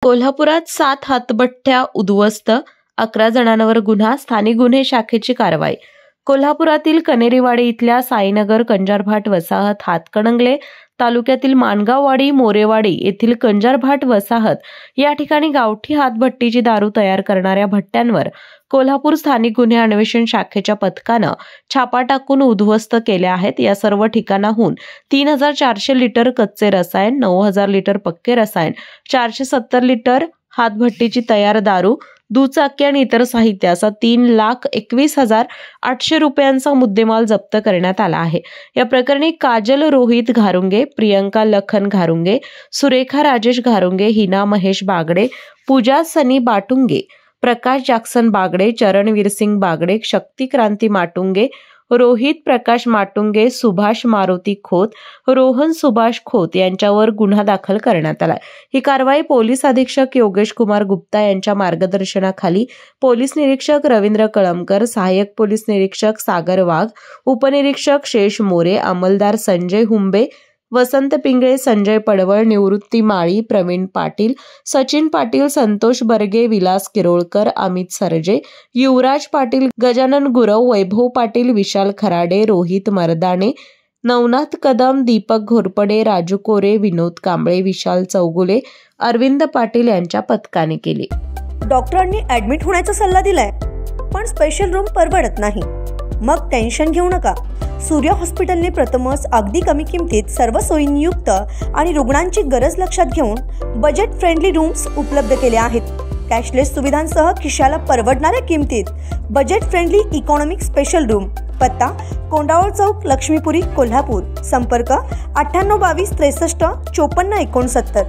कोल्हापुरात 7 हातभट्ट्या उद्ध्वस्त, 11 जणांवर गुन्हा, स्थानिक गुन्हे शाखेची कारवाई। कोल्हापुरातील कनेरीवाडी इथल्या साईनगर कंजारभाट वसाहत हातकणंगले तालुक्यातील माणगाववाडी मोरेवाडी येथील कंजारभाट वसाहत या ठिकाणी गावठी हातभट्टीची दारू तयार करणाऱ्या भट्ट्यांवर कोल्हापूर स्थानिक गुन्हे अन्वेषण शाखेच्या पथकानं छापा टाकून उद्ध्वस्त केल्या आहेत। या सर्व ठिकाणाहून 3400 लिटर कच्चे रसायन, 9000 लिटर पक्के रसायन, 470 लिटर हातभट्टीची तयार दारू, दुचाकी आणि इतर साहित्य असा 3,21,800 रुपयांचा मुद्देमाल जप्त करण्यात आला आहे। या प्रकरणी काजल रोहित घारुंगे, प्रियंका लखन घारुंगे, सुरेखा राजेश घारुंगे, हिना महेश बागडे, पूजा सनी बाटुंगे, प्रकाश जॅक्सन बागडे, चरणवीर सिंग बागडे, शक्ती क्रांती माटुंगे, रोहित प्रकाश माटुंगे, सुभाष मारुती खोत, रोहन सुभाष खोत यांच्यावर गुन्हा दाखल करण्यात आला। ही कारवाई पोलीस अधीक्षक योगेश कुमार गुप्ता यांच्या मार्गदर्शनाखाली पोलीस निरीक्षक रवींद्र कळमकर, सहाय्यक पोलीस निरीक्षक सागर वाघ, उपनिरीक्षक शेष मोरे, अंमलदार संजय हुंबे, वसंत पिंगळे, संजय पडवळ, निवृत्ती माळी, प्रवीण पाटील, सचिन पाटील, संतोष बर्गे, विलास किरोळकर, अमित सरजे, युवराज पाटील, गजानन गुरव, वैभव पाटील, विशाल खराडे, रोहित मर्दाने, नवनाथ कदम, दीपक घोरपडे, राजू कोरे, विनोद कांबळे, विशाल चौगुले, अरविंद पाटील यांच्या पथकाने केली। डॉक्टरांनी ऍडमिट होण्याचा सल्ला दिलाय, पण स्पेशल रूम परवडत नाही। मग टेन्शन घेऊ नका। सूर्य हॉस्पिटलने प्रथमच अगदी कमी किमतीत सर्व सोयींयुक्त आणि रुग्णांची गरज लक्षात घेऊन बजेट फ्रेंडली रूम्स उपलब्ध केले आहेत। कॅशलेस सुविधांसह खिशाला परवडणाऱ्या किमतीत budget friendly economic special room. पत्ता कोंडावळ चौक, लक्ष्मीपुरी, कोल्हापूर। संपर्क 9822 63 54 69।